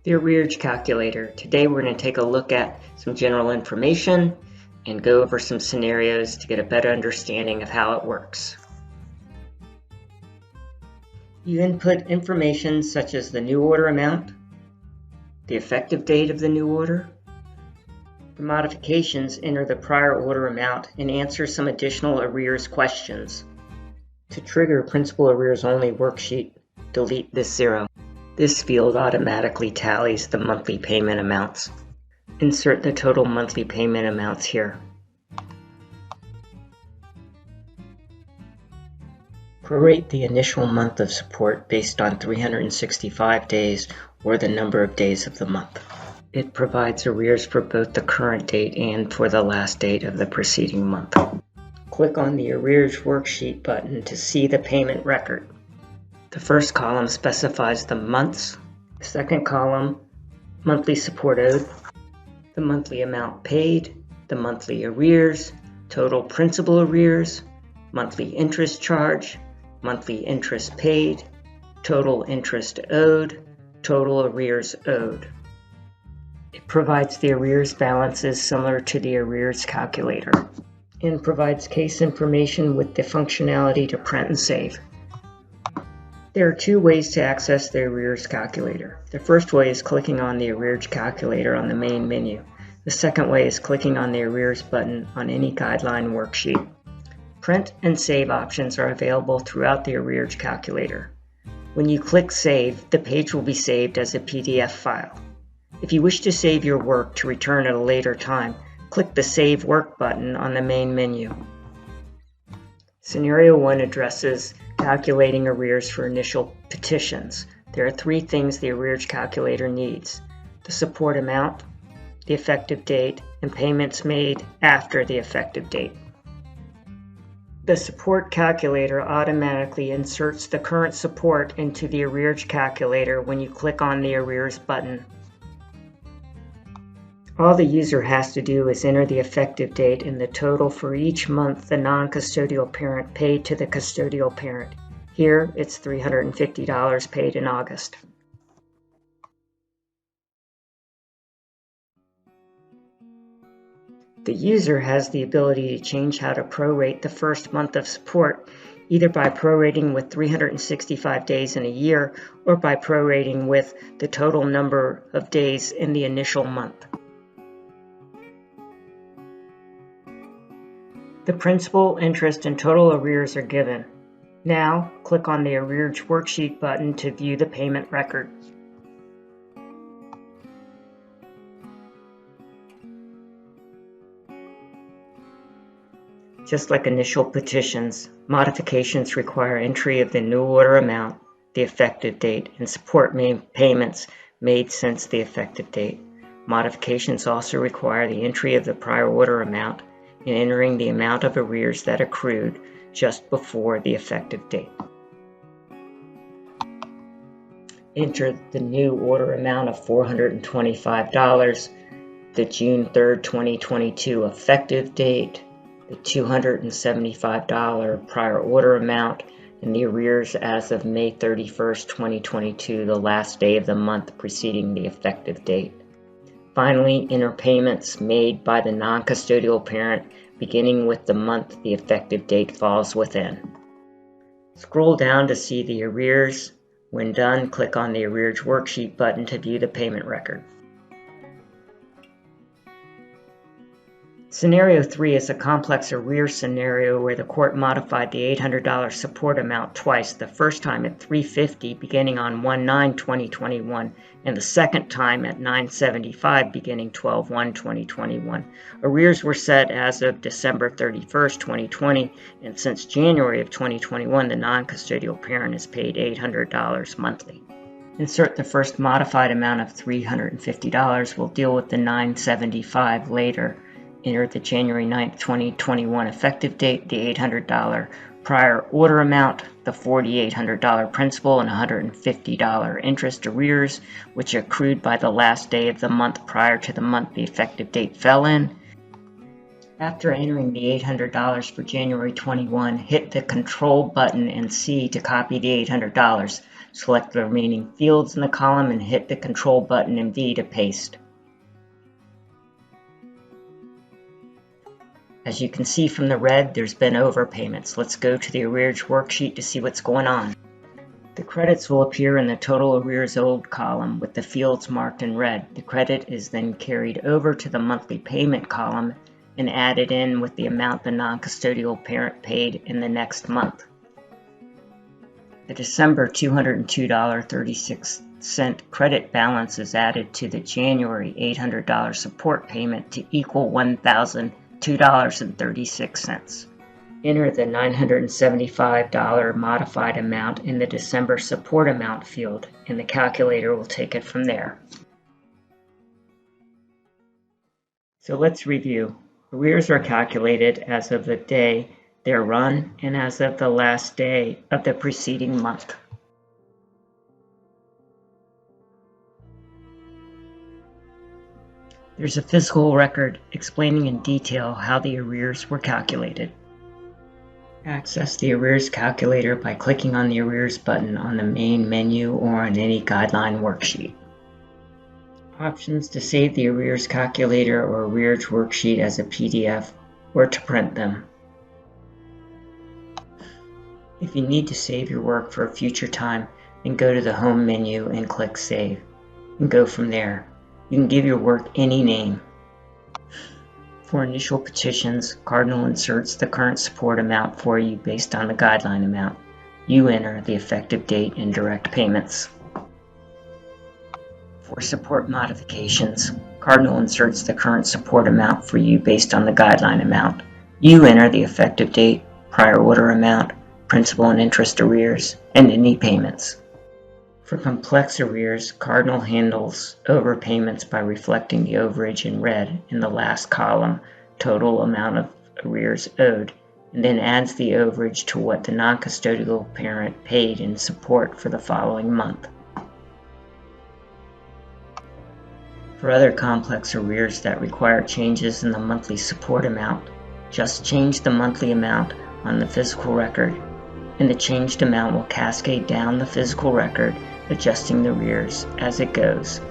The Arrears Calculator. Today we're going to take a look at some general information and go over some scenarios to get a better understanding of how it works. You input information such as the new order amount, the effective date of the new order. For modifications, enter the prior order amount and answer some additional arrears questions. To trigger Principal Arrears Only worksheet, delete this 0. This field automatically tallies the monthly payment amounts. Insert the total monthly payment amounts here. Prorate the initial month of support based on 365 days or the number of days of the month. It provides arrears for both the current date and for the last date of the preceding month. Click on the Arrears Worksheet button to see the payment record. The first column specifies the months. The second column, monthly support owed, the monthly amount paid, the monthly arrears, total principal arrears, monthly interest charge, monthly interest paid, total interest owed, total arrears owed. It provides the arrears balances similar to the Arrears Calculator and provides case information with the functionality to print and save. There are two ways to access the Arrears Calculator. The first way is clicking on the Arrears Calculator on the main menu. The second way is clicking on the Arrears button on any guideline worksheet. Print and save options are available throughout the Arrears Calculator. When you click Save, the page will be saved as a PDF file. If you wish to save your work to return at a later time, click the Save Work button on the main menu. Scenario 1 addresses calculating arrears for initial petitions. There are three things the Arrears Calculator needs: the support amount, the effective date, and payments made after the effective date. The support calculator automatically inserts the current support into the Arrears Calculator when you click on the Arrears button. All the user has to do is enter the effective date and the total for each month the non-custodial parent paid to the custodial parent. Here, it's $350 paid in August. The user has the ability to change how to prorate the first month of support, either by prorating with 365 days in a year or by prorating with the total number of days in the initial month. The principal, interest, and total arrears are given. Now, click on the Arrears Worksheet button to view the payment record. Just like initial petitions, modifications require entry of the new order amount, the effective date, and support payments made since the effective date. Modifications also require the entry of the prior order amount and entering the amount of arrears that accrued just before the effective date. Enter the new order amount of $425, the June 3rd, 2022 effective date, the $275 prior order amount, and the arrears as of May 31st, 2022, the last day of the month preceding the effective date. Finally, enter payments made by the non-custodial parent beginning with the month the effective date falls within. Scroll down to see the arrears. When done, click on the Arrears Worksheet button to view the payment record. Scenario 3 is a complex arrears scenario where the court modified the $800 support amount twice, the first time at $350 beginning on 1/9/2021 and the second time at $975 beginning 12/1/2021. Arrears were set as of December 31st, 2020, and since January of 2021, the non-custodial parent is paid $800 monthly. Insert the first modified amount of $350. We'll deal with the $975 later. Enter the January 9th, 2021 effective date, the $800 prior order amount, the $4,800 principal and $150 interest arrears, which accrued by the last day of the month prior to the month the effective date fell in. After entering the $800 for January 21, hit the Control button and C to copy the $800. Select the remaining fields in the column and hit the Control button and V to paste. As you can see from the red, there's been overpayments. Let's go to the arrears worksheet to see what's going on. The credits will appear in the total arrears owed column with the fields marked in red. The credit is then carried over to the monthly payment column and added in with the amount the non-custodial parent paid in the next month. The December $202.36 credit balance is added to the January $800 support payment to equal $1,002.36. Enter the $975 modified amount in the December support amount field, and the calculator will take it from there. So let's review. Arrears are calculated as of the day they're run and as of the last day of the preceding month. There's a physical record explaining in detail how the arrears were calculated. Access the arrears calculator by clicking on the arrears button on the main menu or on any guideline worksheet. Options to save the arrears calculator or arrears worksheet as a PDF or to print them. If you need to save your work for a future time, then go to the home menu and click Save, and go from there. You can give your work any name. For initial petitions, Cardinal inserts the current support amount for you based on the guideline amount. You enter the effective date and direct payments. For support modifications, Cardinal inserts the current support amount for you based on the guideline amount. You enter the effective date, prior order amount, principal and interest arrears, and any payments. For complex arrears, Cardinal handles overpayments by reflecting the overage in red in the last column, total amount of arrears owed, and then adds the overage to what the non-custodial parent paid in support for the following month. For other complex arrears that require changes in the monthly support amount, just change the monthly amount on the physical record, and the changed amount will cascade down the physical record, adjusting the arrears as it goes.